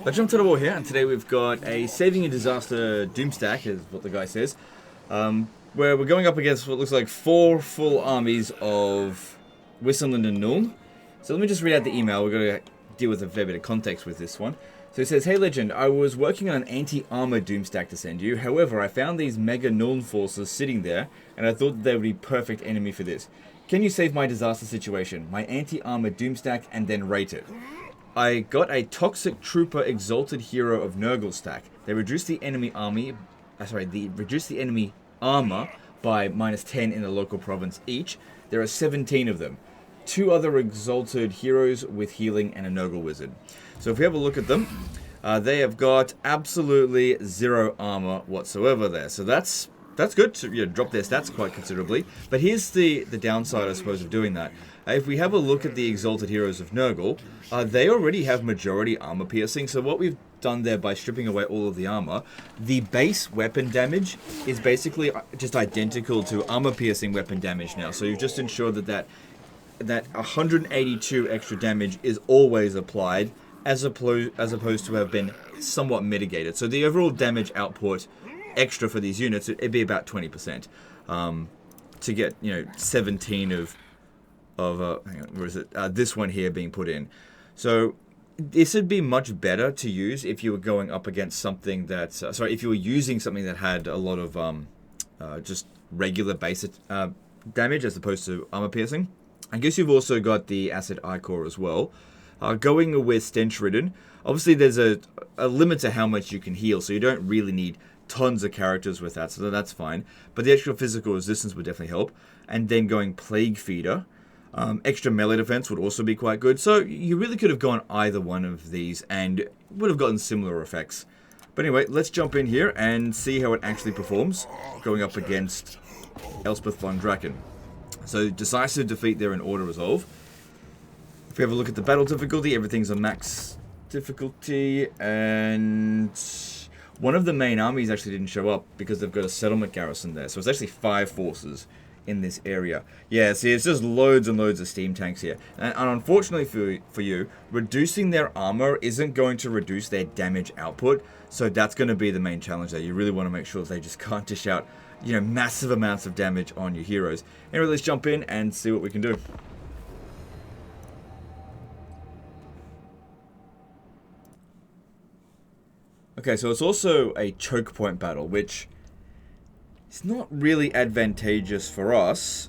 Let's jump to the war here, and today we've got a saving a disaster doomstack, is what the guy says, where we're going up against what looks like 4 full armies of Wissenland and Nuln. So let me just read out the email. We're going to deal with a fair bit of context with this one. So it says, "Hey Legend, I was working on an anti-armor doomstack to send you. However, I found these mega Nuln forces sitting there, and I thought they would be perfect enemy for this. Can you save my disaster situation, my anti-armor doomstack, and then rate it? I got a Toxic Trooper Exalted Hero of Nurgle stack. They reduce the enemy army, reduce the enemy armor by -10 in the local province each. There are 17 of them. 2 other Exalted Heroes with healing and a Nurgle Wizard." So if we have a look at them, they have got absolutely 0 armor whatsoever there. So that's good to drop their stats quite considerably. But here's the downside, I suppose, of doing that. If we have a look at the Exalted Heroes of Nurgle, they already have majority armor piercing. So what we've done there by stripping away all of the armor, the base weapon damage is basically just identical to armor piercing weapon damage now. So you've just ensured that 182 extra damage is always applied, as opposed to have been somewhat mitigated. So the overall damage output extra for these units, it'd be about 20%, to get 17 of hang on, where is it? This one here being put in. So this would be much better to use if you were going up against something that if you were using something that had a lot of just regular basic damage as opposed to armor piercing. I guess you've also got the Acid Ichor as well. Going with Stench Ridden, obviously there's a limit to how much you can heal, so you don't really need tons of characters with that, so that's fine. But the extra physical resistance would definitely help. And then going Plague Feeder. Extra melee defense would also be quite good. So you really could have gone either one of these and would have gotten similar effects. But anyway, let's jump in here and see how it actually performs going up against Elspeth von Draken. So decisive defeat there in Order Resolve. If we have a look at the battle difficulty, everything's on max difficulty, and one of the main armies actually didn't show up because they've got a settlement garrison there. So it's actually 5 forces in this area. Yeah, see, it's just loads and loads of steam tanks here. And unfortunately for you, reducing their armor isn't going to reduce their damage output. So that's going to be the main challenge there. You really want to make sure that they just can't dish out, massive amounts of damage on your heroes. Anyway, let's jump in and see what we can do. Okay, so it's also a choke point battle, which it's not really advantageous for us.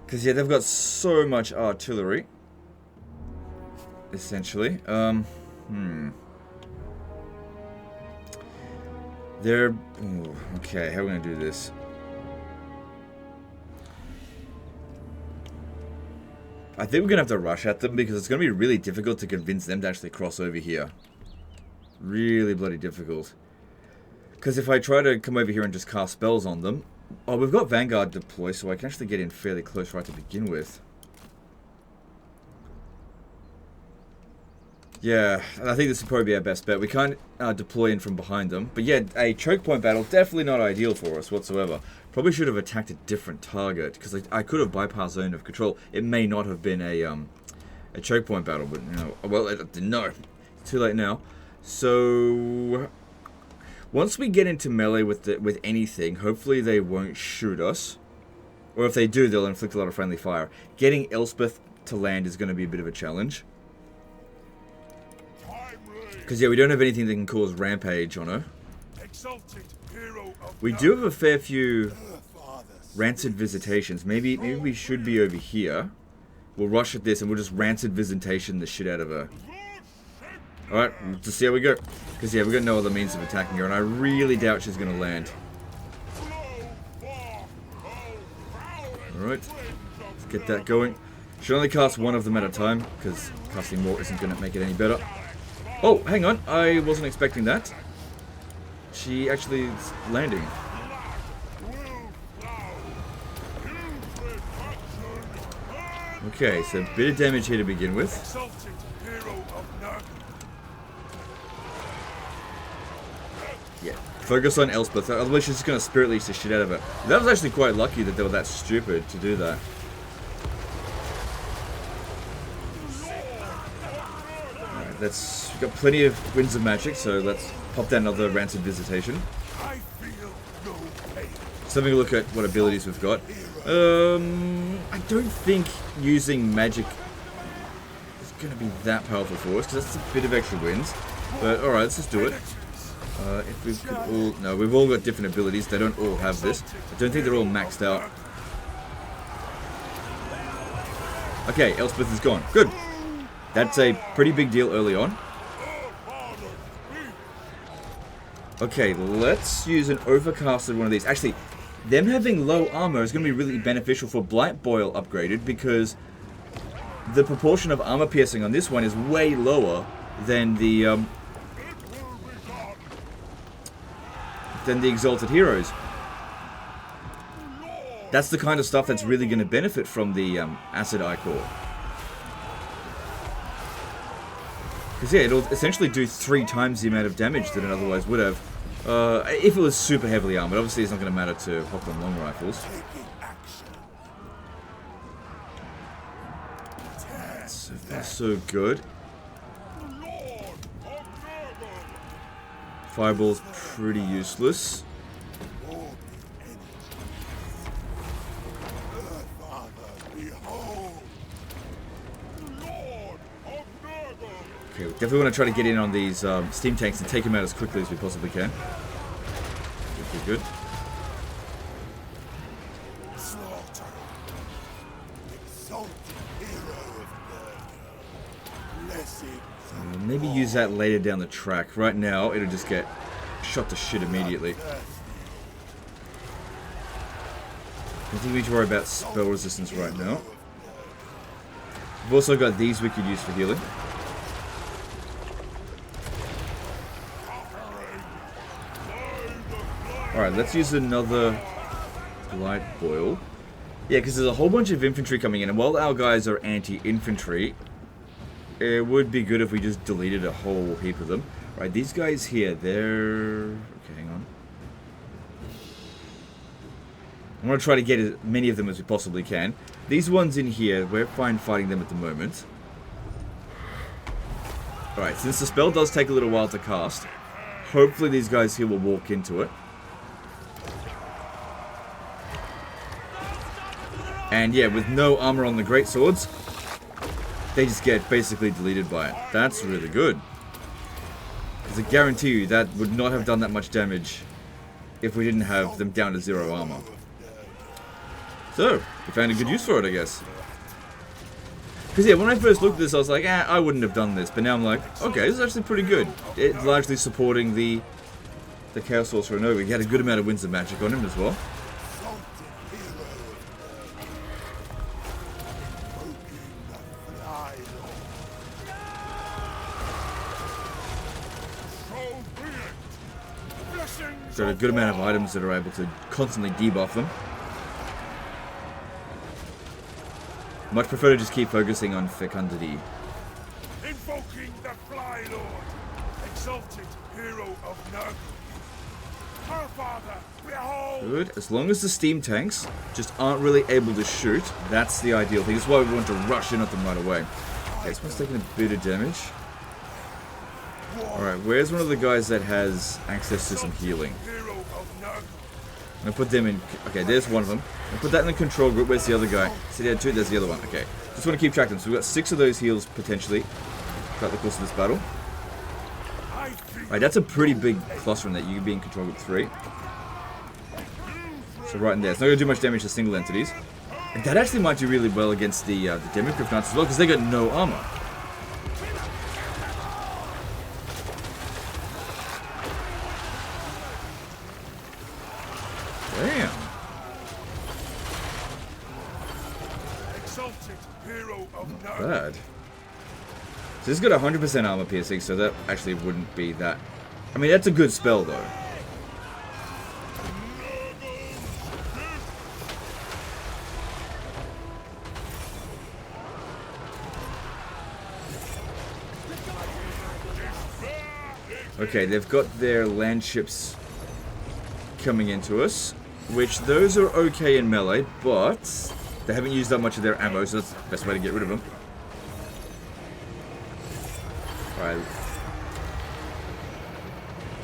Because, yeah, they've got so much artillery. Essentially. They're... Ooh, okay, how are we going to do this? I think we're going to have to rush at them because it's going to be really difficult to convince them to actually cross over here. Really bloody difficult. Because if I try to come over here and just cast spells on them... Oh, we've got Vanguard deploy, so I can actually get in fairly close right to begin with. Yeah, I think this would probably be our best bet. We can't deploy in from behind them. But yeah, a choke point battle, definitely not ideal for us whatsoever. Probably should have attacked a different target, because I could have bypassed zone of control. It may not have been a choke point battle, but well, no. It's too late now. So... once we get into melee with anything, hopefully they won't shoot us. Or if they do, they'll inflict a lot of friendly fire. Getting Elspeth to land is going to be a bit of a challenge. Because, yeah, we don't have anything that can cause rampage on her. We do have a fair few rancid visitations. Maybe we should be over here. We'll rush at this and we'll just rancid visitation the shit out of her. Alright, let's just see how we go. Because, yeah, we've got no other means of attacking her, and I really doubt she's going to land. Alright, let's get that going. Should only cast one of them at a time, because casting more isn't going to make it any better. Oh, hang on, I wasn't expecting that. She actually is landing. Okay, so a bit of damage here to begin with. Yeah, focus on Elspeth, otherwise she's just going to Spirit Leech the shit out of it. That was actually quite lucky that they were that stupid to do that. We've got plenty of Winds of Magic, so let's pop down another Rancid Visitation. Let's have a look at what abilities we've got. I don't think using magic is going to be that powerful for us, because that's a bit of extra wins. But alright, let's just do it. If we could all... No, we've all got different abilities. They don't all have this. I don't think they're all maxed out. Okay, Elspeth is gone. Good. That's a pretty big deal early on. Okay, let's use an overcasted one of these. Actually, them having low armor is going to be really beneficial for Blight Boil upgraded, because the proportion of armor piercing on this one is way lower than the Exalted Heroes. That's the kind of stuff that's really going to benefit from the Acid Ichor. Because yeah, it'll essentially do 3 times the amount of damage that it otherwise would have. If it was super heavily armored. Obviously it's not going to matter to Hoplon long rifles. So far so good. Fireball's pretty useless. Okay, we definitely want to try to get in on these steam tanks and take them out as quickly as we possibly can. Good. Maybe use that later down the track. Right now, it'll just get shot to shit immediately. I think we need to worry about spell resistance right now. We've also got these we could use for healing. Alright, let's use another Blight Boil. Yeah, because there's a whole bunch of infantry coming in, and while our guys are anti-infantry, it would be good if we just deleted a whole heap of them. Right, these guys here, they're... Okay, hang on. I want to try to get as many of them as we possibly can. These ones in here, we're fine fighting them at the moment. Alright, since the spell does take a little while to cast, hopefully these guys here will walk into it. And yeah, with no armor on the greatswords, they just get basically deleted by it. That's really good. Because I guarantee you that would not have done that much damage if we didn't have them down to 0 armor. So, we found a good use for it, I guess. Because yeah, when I first looked at this, I was like, I wouldn't have done this. But now I'm like, okay, this is actually pretty good. It's largely supporting the Chaos Sorcerer Nova. He had a good amount of Winds of Magic on him as well. Got a good amount of items that are able to constantly debuff them. Much prefer to just keep focusing on Fecundity. Invoking the Fly Lord, exalted hero of Nurgle. Our father, behold! Good. As long as the steam tanks just aren't really able to shoot, that's the ideal thing. That's why we want to rush in at them right away. Okay, this one's taking a bit of damage. Alright, where's one of the guys that has access to some healing? I'm gonna put them in... Okay, there's one of them. I'll put that in the control group. Where's the other guy? So there are 2, there's the other one. Okay. Just want to keep track of them. So we've got 6 of those heals, potentially, throughout the course of this battle. Alright, that's a pretty big cluster in that. You can be in control group 3. So right in there. It's not gonna do much damage to single entities. And that actually might do really well against the Demigryph Knights as well, because they got no armor. Damn. Not bad. So this has got 100% armor piercing, so that actually wouldn't be that... I mean, that's a good spell, though. Okay, they've got their land ships coming into us, which those are okay in melee, but they haven't used up much of their ammo, so that's the best way to get rid of them. Alright.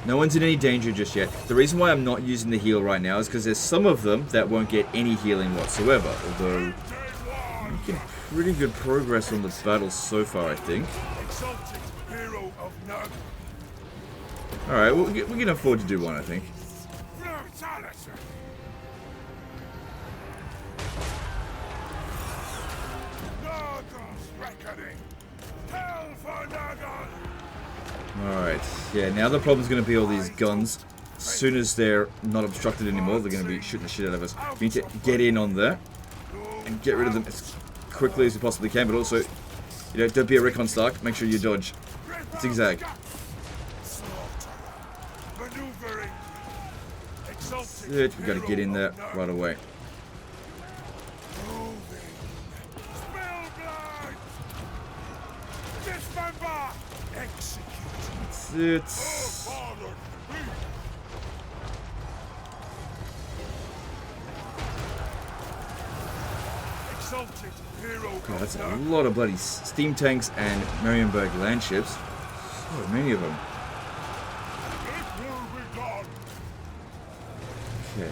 No one's in any danger just yet. The reason why I'm not using the heal right now is because there's some of them that won't get any healing whatsoever. Although, making pretty good progress on the battle so far, I think. Alright, we can afford to do one, I think. Alright, yeah, now the problem's going to be all these guns. As soon as they're not obstructed anymore, they're going to be shooting the shit out of us. We need to get in on there and get rid of them as quickly as we possibly can, but also, you know, don't be a recon Stark, make sure you dodge. Zigzag. That's it, we got to get in there right away. That's it. God, that's a lot of bloody steam tanks and Marienburg land ships. So many of them. Okay.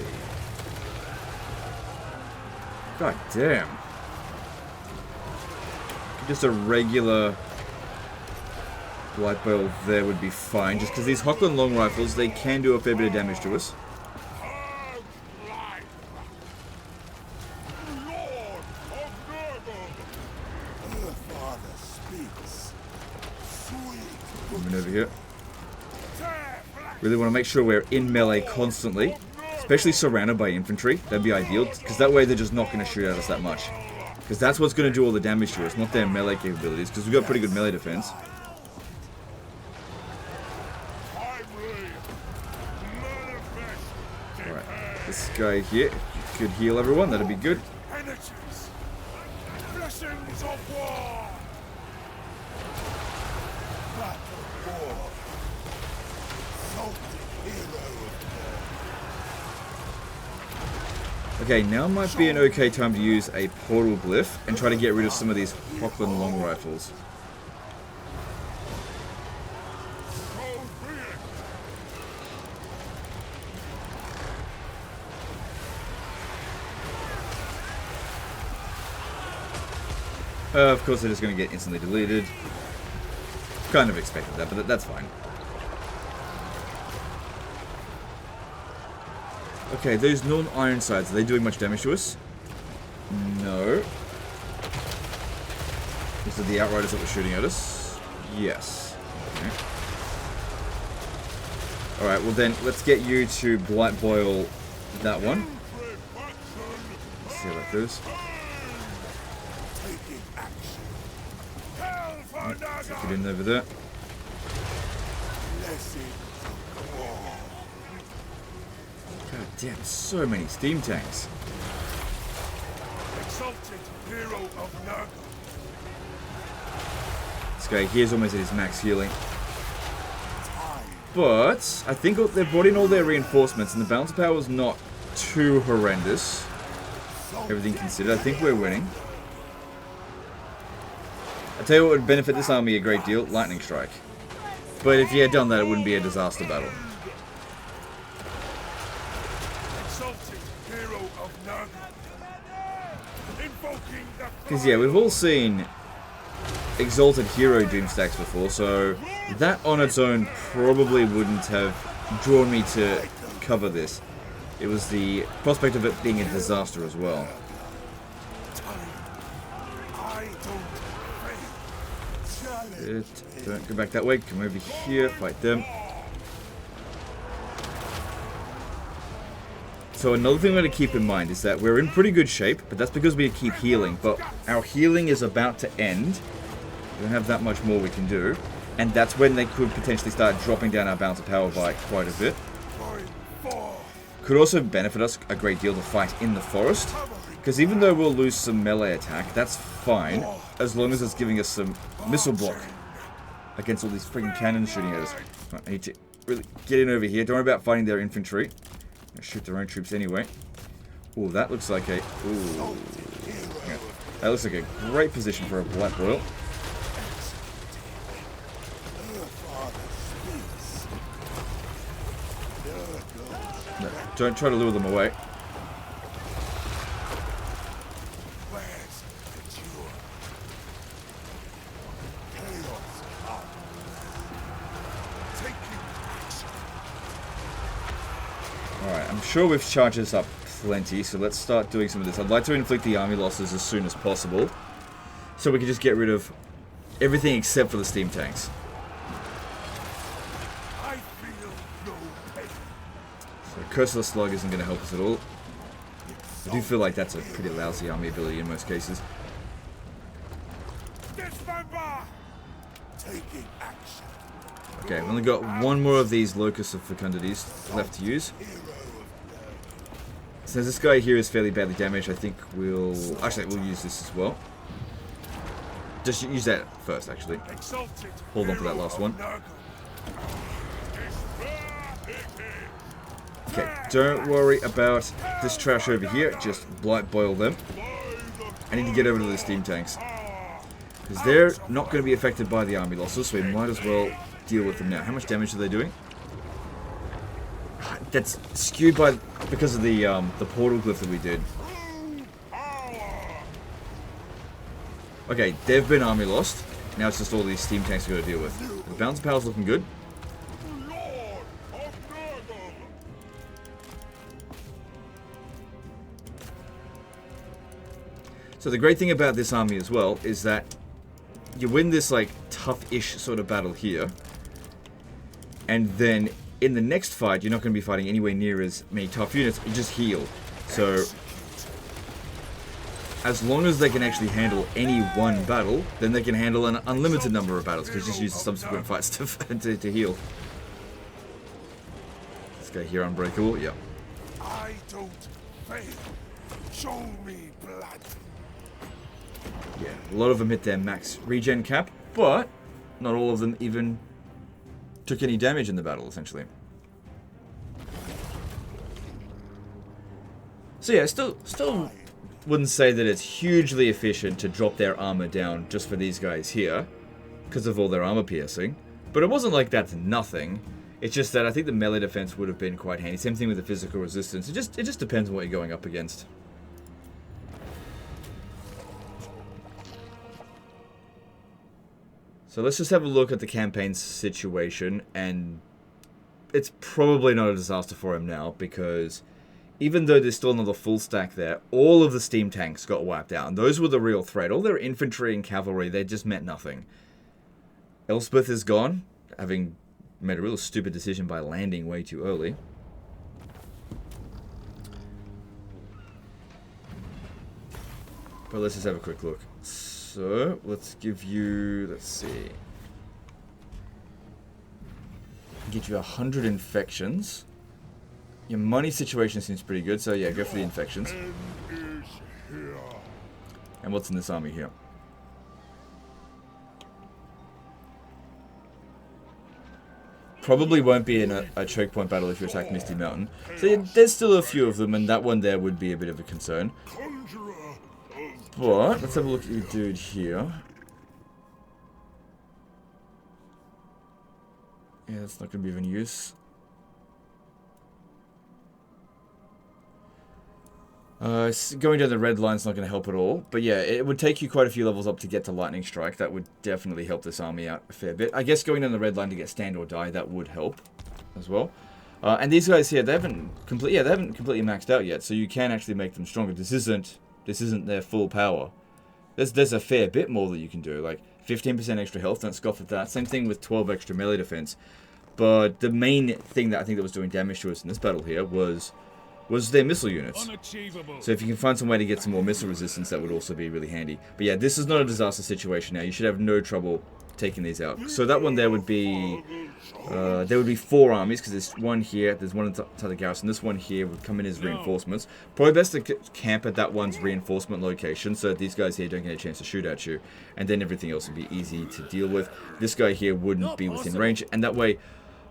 God damn. Just a regular light boil there would be fine, just because these Hochland long rifles, they can do a fair bit of damage to us. Coming over here. Really want to make sure we're in melee constantly, especially surrounded by infantry. That'd be ideal, because that way they're just not going to shoot at us that much. Because that's what's going to do all the damage to us, not their melee capabilities, because we've got pretty good melee defense. Alright, this guy here could heal everyone, that'd be good. Okay, now might be an okay time to use a portal glyph and try to get rid of some of these Hochland long rifles. Of course, they're just going to get instantly deleted. Kind of expected that, but that's fine. Okay, those non-Ironsides, are they doing much damage to us? No. These are the Outriders that were shooting at us? Yes. Okay. Alright, well then, let's get you to Blight Boil that one. Let's see how that goes. Right, take it in over there. God damn, so many steam tanks. Exalted hero of Nurgle. This guy here's almost at his max healing. But I think they've brought in all their reinforcements and the balance of power is not too horrendous. Everything considered, I think we're winning. I tell you what would benefit this army a great deal, Lightning Strike. But if you had done that, it wouldn't be a disaster battle. Because yeah, we've all seen Exalted Hero Doomstacks before, so that on its own probably wouldn't have drawn me to cover this. It was the prospect of it being a disaster as well. Don't go back that way, come over here, fight them. So another thing we're going to keep in mind is that we're in pretty good shape, but that's because we keep healing, but our healing is about to end. We don't have that much more we can do, and that's when they could potentially start dropping down our balance of power by quite a bit. Could also benefit us a great deal to fight in the forest, because even though we'll lose some melee attack, that's fine, as long as it's giving us some missile block against all these freaking cannons shooting at us. Right, I need to really get in over here. Don't worry about fighting their infantry. They'll shoot their own troops anyway. Ooh, that looks like a... Ooh. Yeah, that looks like a great position for a Blight Boil. Don't try to lure them away. Where's the cure? Chaos up. Taking action. Alright, I'm sure we've charged this up plenty, so let's start doing some of this. I'd like to inflict the army losses as soon as possible, so we can just get rid of everything except for the steam tanks. I feel no pain. So Curse of the Slug isn't going to help us at all. I do feel like that's a pretty lousy army ability in most cases. Dismember! Taking action. Okay, I've only got one more of these Locus of Fecundities left to use. Since this guy here is fairly badly damaged, I think we'll... Actually, we'll use this as well. Just use that first, actually. Hold on for that last one. Okay, don't worry about this trash over here. Just blight boil them. I need to get over to the steam tanks, because they're not going to be affected by the army losses, so we might as well deal with them now. How much damage are they doing? That's skewed by because of the portal glyph that we did. Okay, they've been army lost. Now it's just all these steam tanks we've got to deal with. The bounce power's looking good. So the great thing about this army as well is that you win this like tough-ish sort of battle here, and then in the next fight you're not going to be fighting anywhere near as many tough units. You just heal. So as long as they can actually handle any one battle, then they can handle an unlimited number of battles, because just use the subsequent fights to heal. This guy here unbreakable. Yep. I don't fail. Show me blood. Yeah, a lot of them hit their max regen cap, but not all of them even took any damage in the battle, essentially. So yeah, still wouldn't say that it's hugely efficient to drop their armor down just for these guys here, because of all their armor piercing. But it wasn't like that's nothing. It's just that I think the melee defense would have been quite handy. Same thing with the physical resistance. It just depends on what you're going up against. So let's just have a look at the campaign's situation, and it's probably not a disaster for him now, because even though there's still another full stack there, all of the steam tanks got wiped out, and those were the real threat. All their infantry and cavalry, they just meant nothing. Elspeth is gone, having made a real stupid decision by landing way too early. But let's just have a quick look. So, let's give you, let's see. Get you 100 infections. Your money situation seems pretty good, so yeah, go for the infections. And what's in this army here? Probably won't be in a choke point battle if you attack Misty Mountain. So yeah, there's still a few of them, and that one there would be a bit of a concern. But let's have a look at your dude here. Yeah, that's not going to be of any use. Going down the red line's not going to help at all. But yeah, it would take you quite a few levels up to get to Lightning Strike. That would definitely help this army out a fair bit. I guess going down the red line to get Stand or Die, that would help as well. And these guys here, they haven't completely maxed out yet, so you can actually make them stronger. This isn't their full power. There's a fair bit more that you can do, like 15% extra health, don't scoff at that. Same thing with 12 extra melee defense. But the main thing that I think that was doing damage to us in this battle here was their missile units. So if you can find some way to get some more missile resistance, that would also be really handy. But yeah, this is not a disaster situation now. You should have no trouble taking these out. So that one there would be 4 armies, because there's one here, there's one inside the garrison. This one here would come in as reinforcements. Probably best to camp at that one's reinforcement location, so that these guys here don't get a chance to shoot at you, and then everything else would be easy to deal with. This guy here wouldn't be within range, and that way,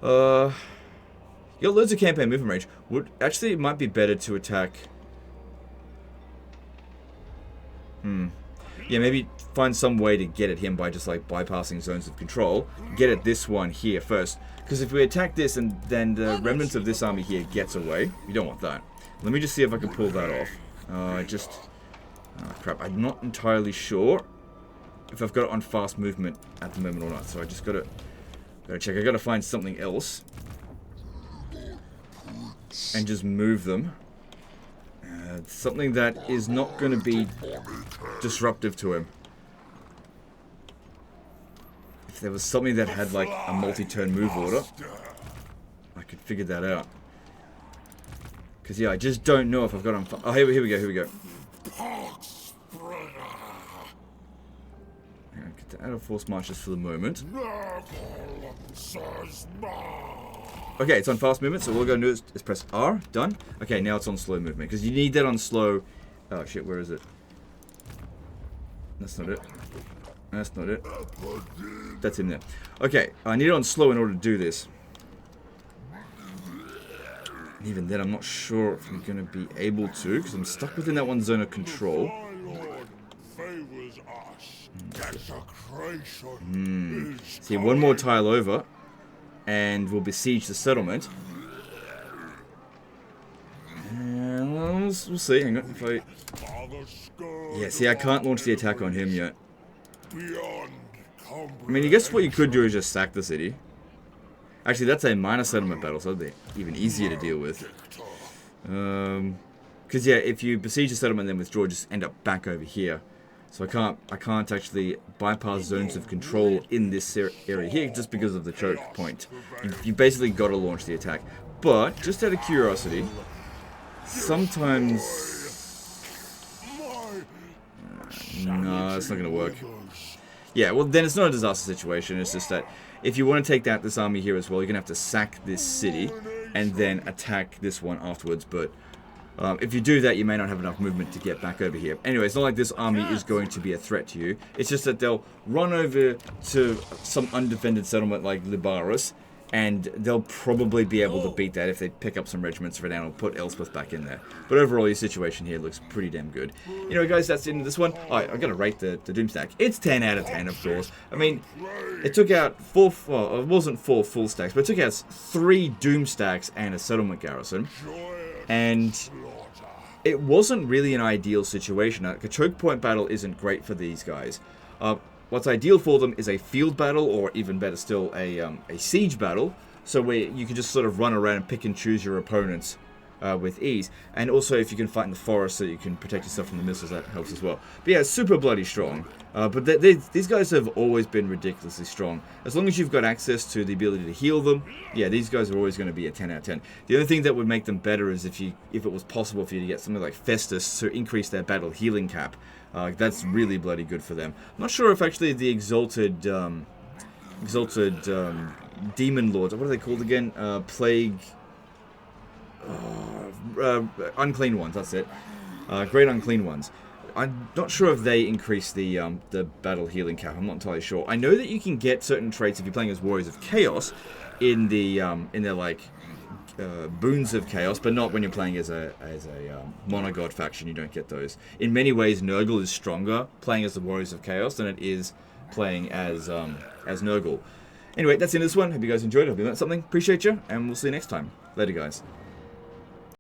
you got loads of campaign movement range. Actually, it might be better to attack. Yeah, maybe find some way to get at him by just like bypassing zones of control. Get at this one here first. Because if we attack this and then the remnants of this army here gets away, you don't want that. Let me just see if I can pull that off. Oh crap, I'm not entirely sure if I've got it on fast movement at the moment or not. So I just gotta check. I gotta find something else. And just move them. Something that is not going to be disruptive to him. If there was something that had like a multi-turn move order, I could figure that out. Because yeah, I just don't know if I've got on. Oh, here we go. Get the out of force marches for the moment. Okay, it's on fast movement, so all we're going to do is press R. Done. Okay, now it's on slow movement, because you need that on slow. Oh shit, where is it? That's not it. That's not it. That's in there. Okay, I need it on slow in order to do this. And even then, I'm not sure if I'm going to be able to, because I'm stuck within that one zone of control. See, one more tile over. And we'll besiege the settlement. And we'll see. Hang on. If I... Yeah, see, I can't launch the attack on him yet. I mean, I guess what you could do is just sack the city. Actually, that's a minor settlement battle, so that'd be even easier to deal with. Because, yeah, if you besiege the settlement and then withdraw, just end up back over here. So I can't actually bypass zones of control in this area here just because of the choke point. You basically got to launch the attack. But just out of curiosity, sometimes no, it's not going to work. Yeah, well then it's not a disaster situation. It's just that if you want to take out this army here as well, you're going to have to sack this city and then attack this one afterwards. But if you do that, you may not have enough movement to get back over here. Anyway, it's not like this army is going to be a threat to you. It's just that they'll run over to some undefended settlement like Libaris, and they'll probably be able to beat that if they pick up some regiments for now and put Elspeth back in there. But overall, your situation here looks pretty damn good. You know, guys, that's the end of this one. I gotta rate the doomstack. It's 10 out of 10, of course. I mean, it took out well, it wasn't 4 full stacks, but it took out 3 doomstacks and a settlement garrison. And it wasn't really an ideal situation. Like, a choke point battle isn't great for these guys. What's ideal for them is a field battle, or even better still, a siege battle. So where you can just sort of run around and pick and choose your opponents with ease. And also if you can fight in the forest so you can protect yourself from the missiles, that helps as well. But yeah, it's super bloody strong. But these guys have always been ridiculously strong. As long as you've got access to the ability to heal them, yeah, these guys are always going to be a 10 out of 10. The only thing that would make them better is if it was possible for you to get something like Festus to increase their battle healing cap. That's really bloody good for them. I'm not sure if actually the exalted demon lords, what are they called again? Plague... unclean ones, that's it. Great unclean ones. I'm not sure if they increase the battle healing cap. I'm not entirely sure. I know that you can get certain traits if you're playing as Warriors of Chaos in their like boons of chaos, but not when you're playing as a monogod faction. You don't get those. In many ways, Nurgle is stronger playing as the Warriors of Chaos than it is playing as Nurgle. Anyway, that's the end of this one. Hope you guys enjoyed it. Hope you learned something. Appreciate you, and we'll see you next time. Later, guys.